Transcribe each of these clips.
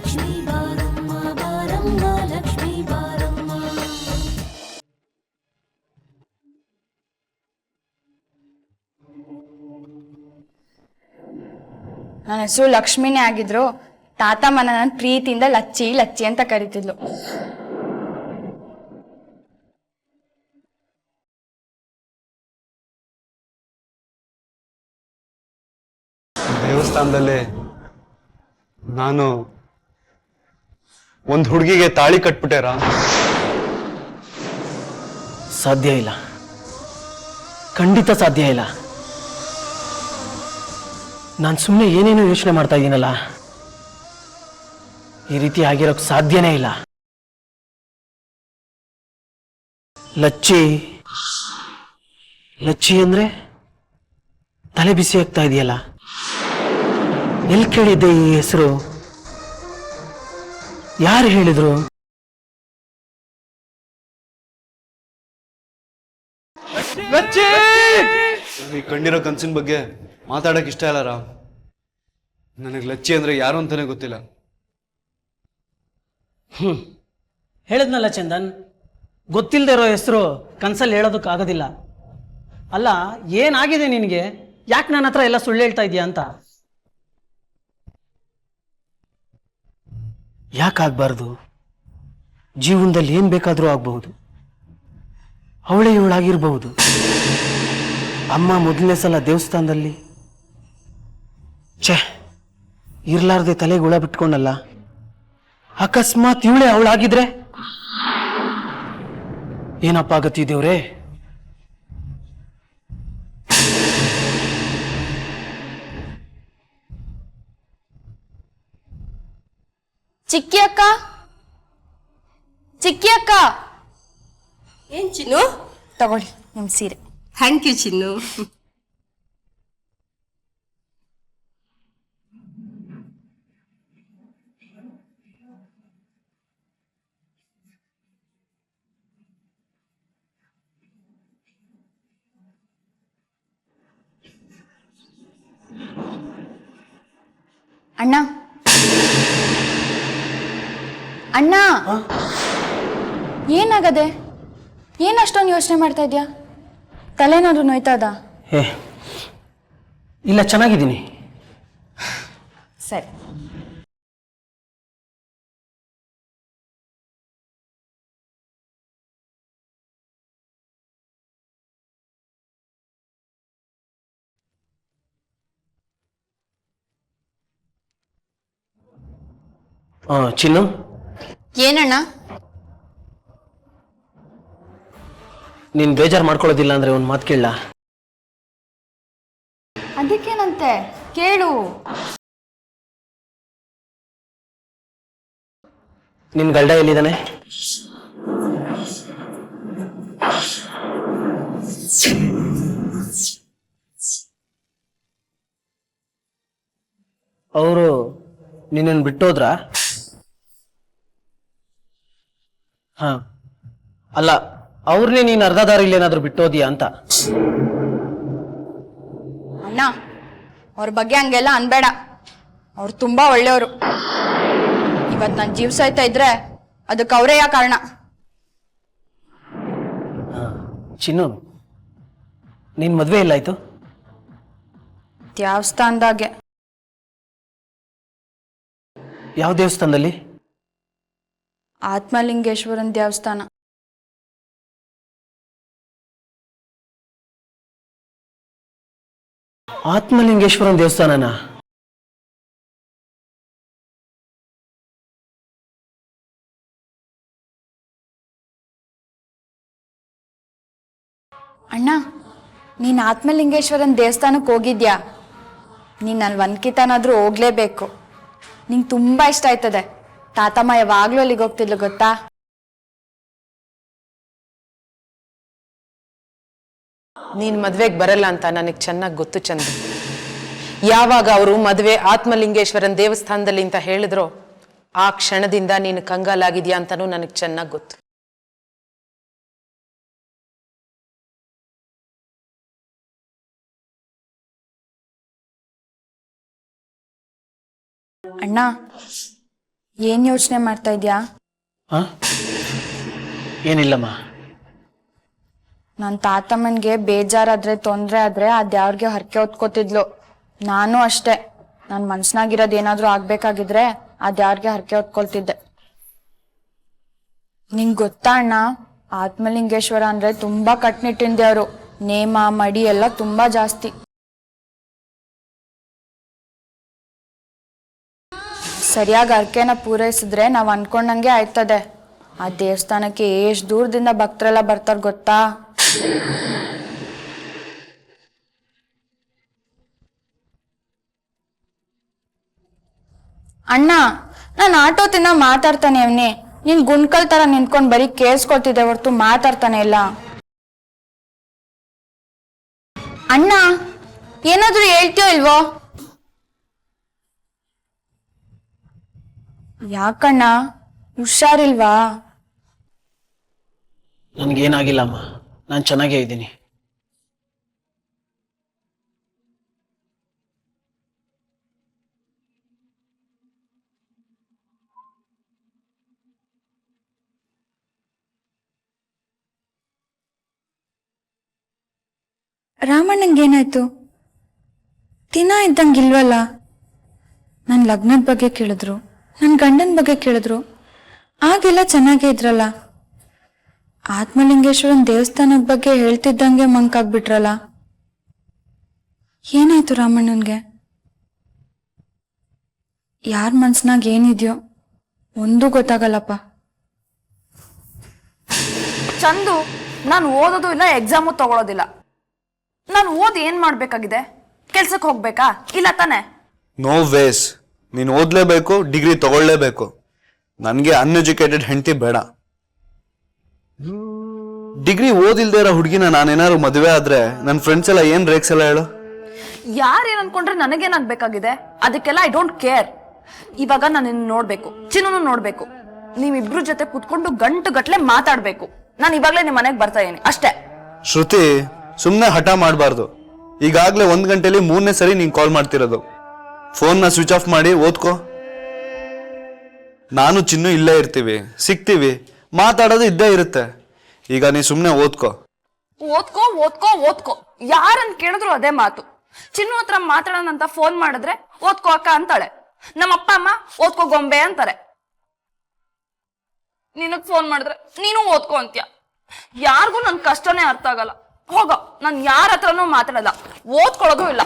ಲಕ್ಷ್ಮೀ ಬಾರಮ್ಮ ಬಾರಮ್ಮ ಲಕ್ಷ್ಮೀ ಬಾರಮ್ಮ. ನನ್ನ ಹೆಸರು ಲಕ್ಷ್ಮಿನೇ ಆಗಿದ್ರು ತಾತಮ್ಮ ನನ್ನ ಪ್ರೀತಿಯಿಂದ ಲಚ್ಚಿ ಲಚ್ಚಿ ಅಂತ ಕರಿತಿದ್ಲು. ದೇವಸ್ಥಾನದಲ್ಲಿ ನಾನು ಒಂದು ಹುಡುಗಿಗೆ ತಾಳಿ ಕಟ್ಬಿಟ್ಟೆ ರಾಮ್. ಸಾಧ್ಯ ಇಲ್ಲ, ಖಂಡಿತ ಸಾಧ್ಯ ಇಲ್ಲ. ನಾನು ಸುಮ್ಮನೆ ಏನೇನೋ ಯೋಚನೆ ಮಾಡ್ತಾ ಇದ್ದೀನಲ್ಲ, ಈ ರೀತಿ ಆಗಿರೋಕ್ ಸಾಧ್ಯನೇ ಇಲ್ಲ. ಲಚ್ಚಿ ಲಚ್ಚಿ ಅಂದ್ರೆ ತಲೆ ಬಿಸಿ ಆಗ್ತಾ ಇದೆಯಲ್ಲ. ಎಲ್ಲಿ ಕೇಳಿದ್ದೆ ಈ ಹೆಸರು? ಯಾರು ಹೇಳಿದ್ರು? ಈ ಕಂಡಿರೋ ಕನ್ಸಿನ ಬಗ್ಗೆ ಮಾತಾಡಕ್ ಇಷ್ಟ ಇಲ್ಲ ರಾಮ್. ನನಗೆ ಲಚ್ಚಿ ಅಂದ್ರೆ ಯಾರು ಅಂತಾನೆ ಗೊತ್ತಿಲ್ಲ. ಹೇಳಿದ್ನಲ್ಲ ಚಂದನ್, ಗೊತ್ತಿಲ್ಲದೆ ಇರೋ ಹೆಸರು ಕನ್ಸಲ್ಲಿ ಹೇಳೋದಕ್ಕಾಗೋದಿಲ್ಲ. ಅಲ್ಲ, ಏನಾಗಿದೆ ನಿನಗೆ? ಯಾಕೆ ನನ್ನ ಹತ್ರ ಎಲ್ಲ ಸುಳ್ಳು ಹೇಳ್ತಾ ಇದೀಯ ಅಂತ? ಯಾಕಾಗಬಾರ್ದು? ಜೀವನದಲ್ಲಿ ಏನು ಬೇಕಾದರೂ ಆಗಬಹುದು. ಅವಳೇ ಇವಳಾಗಿರ್ಬಹುದು. ಅಮ್ಮ ಮೊದಲನೇ ಸಲ ದೇವಸ್ಥಾನದಲ್ಲಿ ಇರ್ಲಾರ್ದೆ ತಲೆಗೆ ಹುಳ ಬಿಟ್ಕೊಂಡಲ್ಲ. ಅಕಸ್ಮಾತ್ ಇವಳೇ ಅವಳಾಗಿದ್ರೆ ಏನಪ್ಪ ಆಗತ್ತಿದ್ದೇವ್ರೆ? ಚಿಕ್ಕಿ ಅಕ್ಕ, ಚಿಕ್ಕಿ ಅಕ್ಕ, ಏನ್ ಚಿನ್ನು? ತಗೊಳ್ಳಿ ನಿಮ್ ಸೀರೆ. ಥ್ಯಾಂಕ್ ಯು ಚಿನ್ನು. ಅಣ್ಣ ಅಣ್ಣ, ಏನಾಗದೆ? ಏನ್ ಅಷ್ಟೊಂದು ಯೋಚನೆ ಮಾಡ್ತಾ ಇದ್ಯಾ? ತಲೆನಾದ್ರು ನೋಯ್ತಾ ಇದ್ದ? ಇಲ್ಲ, ಚೆನ್ನಾಗಿದ್ದೀನಿ. ಸರಿ. ಚಿನ್ನು, ಏನಣ್ಣ? ನೀನ್ ಬೇಜಾರು ಮಾಡ್ಕೊಳ್ಳೋದಿಲ್ಲ ಅಂದ್ರೆ ಒಂದು ಮಾತು ಕೇಳಲ್ಲ? ಅದಕ್ಕೇನಂತೆ, ಕೇಳು. ನಿನ್ ಗಲ್ಡ ಎಲ್ಲಿದ್ದಾನೆ? ಅವರು ನಿನ್ನನ್ನು ಬಿಟ್ಟೋದ್ರ? ಹಾ, ಅಲ್ಲ, ಅವ್ರನ್ನೇ ನೀನು ಅರ್ಧ ದಾರಿಲಿ ಏನಾದ್ರು ಬಿಟ್ಟೋದಿಯಾ ಅಂತ. ಅಣ್ಣ, ಅವ್ರ ಬಗ್ಗೆ ಹಂಗೆಲ್ಲ ಅನ್ಬೇಡ. ಅವ್ರು ತುಂಬಾ ಒಳ್ಳೆಯವರು. ಇವತ್ತು ನಾನು ಜೀವ ಸಾಯ್ತಾ ಇದ್ರೆ ಅದಕ್ಕೆ ಅವರೇ ಯಾ ಕಾರಣ. ಚಿನ್ನು, ನಿನ್ ಮದ್ವೆ ಎಲ್ಲಾಯ್ತು? ದೇವಸ್ಥಾನದಾಗೆ. ಯಾವ ದೇವಸ್ಥಾನದಲ್ಲಿ? ಆತ್ಮಲಿಂಗೇಶ್ವರನ್ ದೇವಸ್ಥಾನ. ಆತ್ಮಲಿಂಗೇಶ್ವರನ್ ದೇವಸ್ಥಾನನ? ಅಣ್ಣ, ನೀನ್ ಆತ್ಮಲಿಂಗೇಶ್ವರನ್ ದೇವಸ್ಥಾನಕ್ಕೆ ಹೋಗಿದ್ಯಾ? ನೀನ್ ಅಲ್ಲಿ ಒಂದ್ಕಿತನಾದ್ರೂ ಹೋಗ್ಲೇಬೇಕು. ನಿಂಗೆ ತುಂಬಾ ಇಷ್ಟ ಆಯ್ತದೆ. ತಾತಮ್ಮ ಯಾವಾಗ್ಲೂ ಅಲ್ಲಿಗೆ ಹೋಗ್ತಿದ್ಲು ಗೊತ್ತಾ? ನೀನ್ ಮದ್ವೆಗೆ ಬರಲ್ಲ ಅಂತ ನನಗೆ ಚೆನ್ನಾಗಿ ಗೊತ್ತು ಚಂದ. ಯಾವಾಗ ಅವರು ಮದುವೆ ಆತ್ಮಲಿಂಗೇಶ್ವರನ್ ದೇವಸ್ಥಾನದಲ್ಲಿ ಅಂತ ಹೇಳಿದ್ರು, ಆ ಕ್ಷಣದಿಂದ ನೀನು ಕಂಗಾಲಾಗಿದ್ಯಾ ಅಂತಾನೂ ನನಗೆ ಚೆನ್ನಾಗಿ ಗೊತ್ತು. ಅಣ್ಣ, ಏನ್ ಯೋಚನೆ ಮಾಡ್ತಾ ಇದ್ಯಾ? ಹಾಂ ಏನಿಲ್ಲಮ್ಮ. ನನ್ನ ತಾತಮ್ಮನಿಗೆ ಬೇಜಾರಾದ್ರೆ ತೊಂದರೆ ಆದ್ರೆ ಅದ್ಯಾವ್ರಿಗೆ ಹರಕೆ ಹೊತ್ಕೋತಿದ್ಲು. ನಾನು ಅಷ್ಟೇ, ನನ್ನ ಮನ್ಸ್ನಾಗಿರೋದು ಏನಾದ್ರೂ ಆಗ್ಬೇಕಾಗಿದ್ರೆ ಅದ್ಯಾವ್ರಿಗೆ ಹರಕೆ ಹೊತ್ಕೊಳ್ತಿದ್ದೆ. ನಿಂಗ್ ಗೊತ್ತಾ ಅಣ್ಣ, ಆತ್ಮಲಿಂಗೇಶ್ವರ ಅಂದ್ರೆ ತುಂಬಾ ಕಟ್ನಿಟ್ಟಿನ ದೇವ್ರು. ನೇಮ ಮಡಿ ಎಲ್ಲ ತುಂಬಾ ಜಾಸ್ತಿ. ಸರಿಯಾಗಿ ಹರಕೆನ ಪೂರೈಸಿದ್ರೆ ನಾವ್ ಅನ್ಕೊಂಡಂಗೆ ಆಯ್ತದೆ. ಆ ದೇವಸ್ಥಾನಕ್ಕೆ ಎಷ್ಟ್ ದೂರದಿಂದ ಭಕ್ತರೆಲ್ಲ ಬರ್ತಾರ ಗೊತ್ತಾ? ಅಣ್ಣ, ನಾನು ಆಟೋ ತಿನ್ನ ಮಾತಾಡ್ತಾನೆ ಅವನಿ. ನೀನ್ ಗುಂಡ್ಕಲ್ ತರ ನಿಂತ್ಕೊಂಡ್ ಬರೀ ಕೇಳಿಸ್ಕೊಳ್ತಿದ್ದೆ ಹೊರ್ತು ಮಾತಾಡ್ತಾನೆ ಇಲ್ಲ. ಅಣ್ಣ, ಏನಾದ್ರೂ ಹೇಳ್ತೀಯೋ ಇಲ್ವೋ? ಯಾಕಣ್ಣ, ಹುಷಾರಿಲ್ವಾ? ನನಗೇನಾಗಿಲ್ಲಮ್ಮ, ನಾನು ಚೆನ್ನಾಗೇ ಇದ್ದೀನಿ. ರಾಮಣ್ಣಂಗೇನಾಯ್ತು? ದಿನ ಇದ್ದಂಗಿಲ್ವಲ್ಲ. ನನ್ನ ಲಗ್ನದ ಬಗ್ಗೆ ಕೇಳಿದ್ರು, ನನ್ನ ಗಂಡನ ಬಗ್ಗೆ ಕೇಳಿದ್ರು, ಆಗೆಲ್ಲ ಚೆನ್ನಾಗೇ ಇದ್ರಲ್ಲ. ಆತ್ಮಲಿಂಗೇಶ್ವರನ್ ದೇವಸ್ಥಾನದ ಬಗ್ಗೆ ಹೇಳ್ತಿದ್ದಂಗೆ ಮಂಕಾಗ್ಬಿಟ್ರಲ್ಲ. ಏನಾಯ್ತು ರಾಮಣ್ಣನ್ಗೆ? ಯಾರ ಮನ್ಸ್ನಾಗ ಏನಿದ್ಯೋ ಒಂದೂ ಗೊತ್ತಾಗಲ್ಲಪ್ಪ. ಚಂದು, ನಾನು ಓದೋದು ಇಲ್ಲ, ಎಕ್ಸಾಮು ತಗೊಳ್ಳೋದಿಲ್ಲ. ನಾನು ಓದಿ ಏನ್ ಮಾಡ್ಬೇಕಾಗಿದೆ? ಕೆಲ್ಸಕ್ಕೆ ಹೋಗ್ಬೇಕಾ? ಇಲ್ಲ ತಾನೆ? No ways. ನೀನು ಓದಲೇಬೇಕು, ಡಿಗ್ರಿ ತಗೊಳ್ಳೇಬೇಕು. ನನಗೆ ಅನ್ಎಜುಕೇಟೆಡ್ ಹೆಂಡತಿ ಬೇಡ. ಡಿಗ್ರಿ ಓದಿಲ್ದೇ ಇರೋ ಹುಡುಗಿನ ನಾನೇನಾದ್ರು ಮದುವೆ ಆದ್ರೆ ನನ್ನ ಫ್ರೆಂಡ್ಸ್ ಎಲ್ಲ ಏನ್ ರೇಕ್ಸ್ ಎಲ್ಲ ಹೇಳು? ಯಾರೇನ್ ಅನ್ಕೊಂಡ್ರೆ ನನಗೇನಾಗ್ಬೇಕಾಗಿದೆ? ಅದಕ್ಕೆಲ್ಲ ಐ ಡೋಂಟ್ ಕೇರ್. ಇವಾಗ ನಾನು ನಿನ್ನ ನೋಡ್ಬೇಕು, ಚಿನ್ನನು ನೋಡ್ಬೇಕು. ನೀವಿಬ್ರು ಜೊತೆ ಕುತ್ಕೊಂಡು ಗಂಟು ಗಟ್ಲೆ ಮಾತಾಡ್ಬೇಕು. ನಾನು ಇವಾಗ್ಲೇ ನಿಮ್ಮ ಮನೆಗೆ ಬರ್ತಾ ಇದೀನಿ ಅಷ್ಟೇ. ಶ್ರುತಿ, ಸುಮ್ನೆ ಹಠ ಮಾಡಬಾರ್ದು. ಈಗಾಗ್ಲೇ 1 ಗಂಟೆಲಿ 3ನೇ ಸರಿ ನೀನ್ ಕಾಲ್ ಮಾಡ್ತಿರೋದು. ಫೋನ್ನ ಸ್ವಿಚ್ ಆಫ್ ಮಾಡಿ ಓದ್ಕೋ. ನಾನು ಚಿನ್ನು ಇಲ್ಲೇ ಇರ್ತೀವಿ, ಸಿಗ್ತೀವಿ, ಮಾತಾಡೋದು ಇದ್ದೇ ಇರುತ್ತೆ. ಈಗ ನೀ ಸುಮ್ನೆ ಓದ್ಕೋ. ಓದ್ಕೋ ಓದ್ಕೋ ಓದ್ಕೋ, ಯಾರನ್ ಕೇಳಿದ್ರು ಅದೇ ಮಾತು. ಚಿನ್ನು ಹತ್ರ ಮಾತಾಡೋಣ ಅಂತ ಫೋನ್ ಮಾಡಿದ್ರೆ ಓದ್ಕೋ ಅಕ್ಕ ಅಂತಾಳೆ. ನಮ್ಮ ಅಪ್ಪ ಅಮ್ಮ ಓದ್ಕೋ ಗೊಂಬೆ ಅಂತಾರೆ. ನಿನಗ್ ಫೋನ್ ಮಾಡಿದ್ರೆ ನೀನು ಓದ್ಕೋ ಅಂತ್ಯ. ಯಾರಿಗೂ ನನ್ ಕಷ್ಟನೇ ಅರ್ಥ ಆಗಲ್ಲ. ಹೋಗೋ, ನಾನು ಯಾರ ಹತ್ರನೂ ಮಾತಾಡಲ್ಲ, ಓದ್ಕೊಳ್ಳೋದು ಇಲ್ಲ.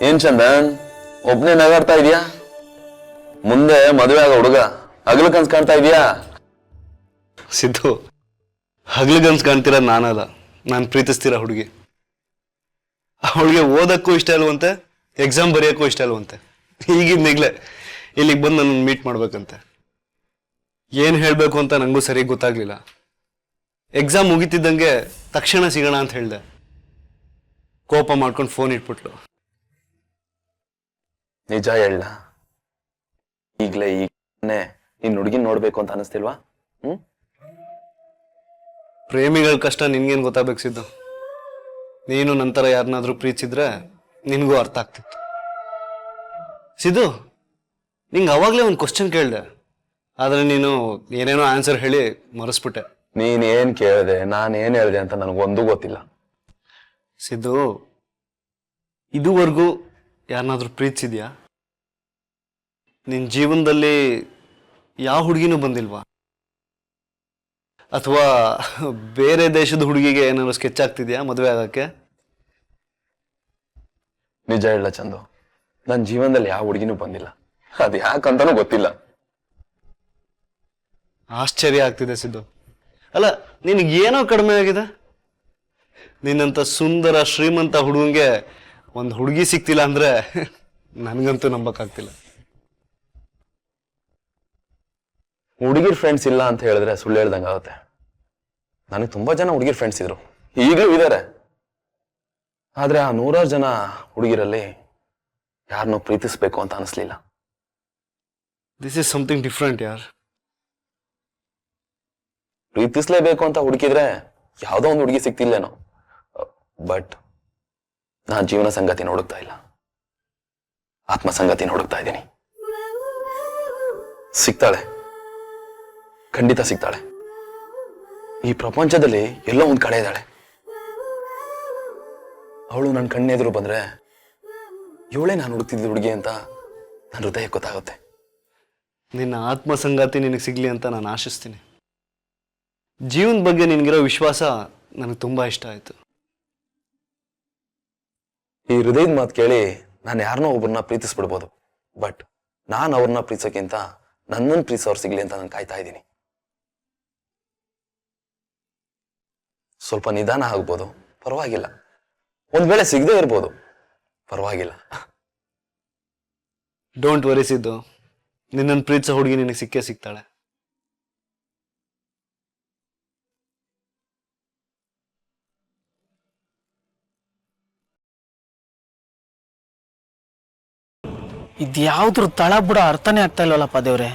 ಏನ್ ಚಂದನ್, ಒಬ್ನೇ ನಗಾಡ್ತಾ ಇದೀಯಾ? ಮುಂದೆ ಮದುವೆ ಆಗೋ ಹುಡುಗ ಹಗಲು ಕನ್ಸ್ ಕಾಣ್ತಾ ಇದೀಯಾ? ಸಿದ್ದು, ಹಗ್ಲಿಗನ್ಸ್ ಕಾಣ್ತಿರ ನಾನಲ್ಲ, ನಾನು ಪ್ರೀತಿಸ್ತಿರೋ ಹುಡುಗಿ. ಅವಳಿಗೆ ಓದಕ್ಕೂ ಇಷ್ಟ ಇಲ್ವಂತೆ, ಎಕ್ಸಾಮ್ ಬರೆಯೋಕ್ಕೂ ಇಷ್ಟ ಇಲ್ವಂತೆ. ಈಗಿಂದೀಗ್ಲೇ ಇಲ್ಲಿಗೆ ಬಂದು ನನ್ನ ಮೀಟ್ ಮಾಡ್ಬೇಕಂತೆ. ಏನು ಹೇಳಬೇಕು ಅಂತ ನನಗೂ ಸರಿಯಾಗಿ ಗೊತ್ತಾಗ್ಲಿಲ್ಲ. ಎಕ್ಸಾಮ್ ಮುಗಿತಿದ್ದಂಗೆ ತಕ್ಷಣ ಸಿಗೋಣ ಅಂತ ಹೇಳ್ದೆ. ಕೋಪ ಮಾಡ್ಕೊಂಡು ಫೋನ್ ಇಟ್ಬಿಟ್ಲು. ನಿಜ ಹೇಳ, ಈಗ್ಲೇ ನೀನ್ ಹುಡುಗಿನ ನೋಡ್ಬೇಕು ಅಂತ ಅನಿಸ್ತಿಲ್ವಾ? ಪ್ರೇಮಿಗಳ ಕಷ್ಟ ನಿನ್ಗೇನು ಗೊತ್ತಾಗ್ಬೇಕು ಸಿದ್ದು? ನೀನು ನಂತರ ಯಾರನ್ನಾದ್ರೂ ಪ್ರೀತಿಸಿದ್ರೆ ನಿನಗೂ ಅರ್ಥ ಆಗ್ತಿತ್ತು. ಸಿದ್ದು, ನಿಂಗೆ ಅವಾಗಲೇ ಒಂದು ಕ್ವಶನ್ ಕೇಳಿದೆ, ಆದರೆ ನೀನು ಏನೇನೋ ಆನ್ಸರ್ ಹೇಳಿ ಮರೆಸ್ಬಿಟ್ಟೆ. ನೀನ್ ಏನ್ ಕೇಳಿದೆ, ನಾನು ಏನ್ ಹೇಳಿದೆ ಅಂತ ನನಗೊಂದು ಗೊತ್ತಿಲ್ಲ. ಸಿದ್ದು, ಇದುವರೆಗೂ ಯಾರನ್ನಾದ್ರೂ ಪ್ರೀತಿಸಿದ್ಯಾ? ನಿನ್ನ ಜೀವನದಲ್ಲಿ ಯಾವ ಹುಡುಗಿನೂ ಬಂದಿಲ್ವಾ? ಅಥವಾ ಬೇರೆ ದೇಶದ ಹುಡುಗಿಗೆ ಏನಾದ್ರು ಸ್ಕೆಚ್ ಆಗ್ತಿದ್ಯಾ ಮದುವೆ ಆಗಕ್ಕೆ? ನಿಜ ಹೇಳ ಚಂದು, ನನ್ನ ಜೀವನದಲ್ಲಿ ಯಾವ ಹುಡುಗಿನೂ ಬಂದಿಲ್ಲ. ಅದು ಯಾಕಂತಾನೂ ಗೊತ್ತಿಲ್ಲ. ಆಶ್ಚರ್ಯ ಆಗ್ತಿದೆ ಸಿದ್ದು. ಅಲ್ಲ, ನಿನಗೇನೋ ಕಡಿಮೆ ಆಗಿದೆ. ನಿನ್ನಂತ ಸುಂದರ ಶ್ರೀಮಂತ ಹುಡುಗಂಗೆ ಒಂದು ಹುಡುಗಿ ಸಿಕ್ತಿಲ್ಲ ಅಂದ್ರೆ ನನಗಂತೂ ನಂಬಕ್ಕಾಗ್ತಿಲ್ಲ. ಹುಡುಗಿರ್ ಫ್ರೆಂಡ್ಸ್ ಇಲ್ಲ ಅಂತ ಹೇಳಿದ್ರೆ ಸುಳ್ಳು ಹೇಳ್ದಂಗೆ ಆಗುತ್ತೆ. ನನಗೆ ತುಂಬಾ ಜನ ಹುಡುಗಿರ್ ಫ್ರೆಂಡ್ಸ್ ಇದ್ರು, ಈಗಲೂ ಇದ್ದಾರೆ. ಆದ್ರೆ ಆ 100 ಜನ ಹುಡುಗಿರಲ್ಲಿ ಯಾರನ್ನೂ ಪ್ರೀತಿಸ್ಬೇಕು ಅಂತ ಅನಿಸ್ಲಿಲ್ಲ. ದಿಸ್ ಇಸ್ ಸಮಥಿಂಗ್ ಡಿಫ್ರೆಂಟ್ ಯಾರ್. ಪ್ರೀತಿಸ್ಲೇಬೇಕು ಅಂತ ಹುಡುಕಿದ್ರೆ ಯಾವುದೋ ಒಂದು ಹುಡುಗಿ ಸಿಗ್ತಿಲ್ಲೇನೋ. ಬಟ್ ನಾನು ಜೀವನ ಸಂಗತಿನ ಹುಡುಕ್ತಾ ಇಲ್ಲ, ಆತ್ಮ ಸಂಗತಿನ ಹುಡುಕ್ತಾ ಇದ್ದೀನಿ. ಸಿಗ್ತಾಳೆ, ಖಂಡಿತ ಸಿಗ್ತಾಳೆ. ಈ ಪ್ರಪಂಚದಲ್ಲಿ ಎಲ್ಲೋ ಒಂದ್ ಕಡೆ ಇದ್ದಾಳೆ. ಅವಳು ನನ್ನ ಕಣ್ಣೆದುರು ಬಂದ್ರೆ ಇವಳೇ ನಾನು ಹುಡುಕ್ತಿದ್ದ ಹುಡುಗಿ ಅಂತ ನನ್ನ ಹೃದಯ ಗೊತ್ತಾಗುತ್ತೆ. ನಿನ್ನ ಆತ್ಮ ಸಂಗಾತಿ ನಿನಗೆ ಸಿಗ್ಲಿ ಅಂತ ನಾನು ಆಶಿಸ್ತೀನಿ. ಜೀವನದ ಬಗ್ಗೆ ನಿನಗಿರೋ ವಿಶ್ವಾಸ ನನಗೆ ತುಂಬಾ ಇಷ್ಟ ಆಯ್ತು. ಈ ಹೃದಯದ ಮಾತು ಕೇಳಿ ನಾನು ಯಾರನ್ನೋ ಒಬ್ಬರನ್ನ ಪ್ರೀತಿಸ್ಬಿಡ್ಬೋದು, ಬಟ್ ನಾನು ಅವ್ರನ್ನ ಪ್ರೀತಿಸೋಕ್ಕಿಂತ ನನ್ನನ್ನು ಪ್ರೀತಿಸೋರು ಸಿಗ್ಲಿ ಅಂತ ನಾನು ಕಾಯ್ತಾ ಇದ್ದೀನಿ. ಸ್ವಲ್ಪ ನಿಧಾನ ಆಗ್ಬೋದು, ಪರವಾಗಿಲ್ಲ. ಒಂದ್ ವೇಳೆ ಸಿಗದೆ ಇರ್ಬೋದು, ಪರವಾಗಿಲ್ಲ. ಡೋಂಟ್ ವರಿ ಸಿದ್ದು, ನಿನ್ನನ್ನು ಪ್ರೀತಿಸೋ ಹುಡುಗಿ ನಿನಗೆ ಸಿಕ್ಕೇ ಸಿಗ್ತಾಳೆ. ಇದ್ಯಾವ್ದ್ರ ತಳ ಬುಡ ಅರ್ಥನೇ ಆಗ್ತಾ ಇಲ್ವಲ್ಲಪ್ಪ ದೇವ್ರೆ.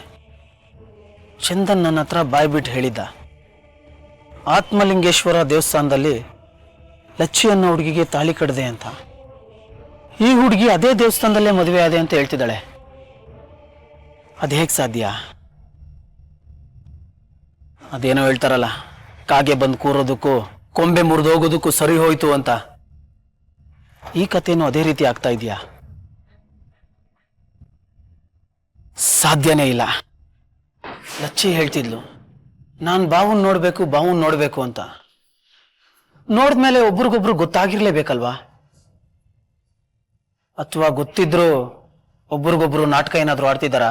ಚಂದನ್ ನನ್ನ ಹತ್ರ ಬಾಯ್ ಬಿಟ್ಟು ಹೇಳಿದ್ದ, ಆತ್ಮಲಿಂಗೇಶ್ವರ ದೇವಸ್ಥಾನದಲ್ಲಿ ಲಚ್ಚಿ ಅನ್ನೋ ಹುಡುಗಿಗೆ ತಾಳಿ ಕಡ್ದೆ ಅಂತ. ಈ ಹುಡುಗಿ ಅದೇ ದೇವಸ್ಥಾನದಲ್ಲೇ ಮದುವೆ ಆದೆ ಅಂತ ಹೇಳ್ತಿದ್ದಾಳೆ. ಅದು ಹೇಗೆ ಸಾಧ್ಯ? ಅದೇನೋ ಹೇಳ್ತಾರಲ್ಲ, ಕಾಗೆ ಬಂದು ಕೂರೋದಕ್ಕೂ ಕೊಂಬೆ ಮುರಿದು ಹೋಗೋದಕ್ಕೂ ಸರಿ ಹೋಯ್ತು ಅಂತ. ಈ ಕಥೆನೂ ಅದೇ ರೀತಿ ಆಗ್ತಾ ಇದೆಯಾ? ಸಾಧ್ಯನೇ ಇಲ್ಲ. ಲಚ್ಚಿ ಹೇಳ್ತಿದ್ಲು, ನಾನು ಬಾವನ್ ನೋಡ್ಬೇಕು ಅಂತ. ನೋಡಿದ್ಮೇಲೆ ಒಬ್ರಿಗೊಬ್ರು ಗೊತ್ತಾಗಿರ್ಲೇಬೇಕಲ್ವಾ? ಅಥವಾ ಗೊತ್ತಿದ್ರು ಒಬ್ರಿಗೊಬ್ರು ನಾಟಕ ಏನಾದ್ರು ಆಡ್ತಿದ್ದಾರಾ?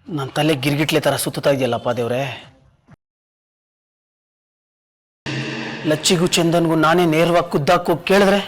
ನನ್ನ ತಲೆ ಗಿರ್ಗಿಟ್ಲೆ ತರ ಸುತ್ತಾ ಇದೆಯಲ್ಲಪ್ಪ ದೇವ್ರೆ. ಲಚ್ಚಿಗೂ ಚಂದನ್ಗೂ ನಾನೇ ನೇರವಾಗಿ ಖುದ್ದಾಗಿ ಕೇಳಿದ್ರೆ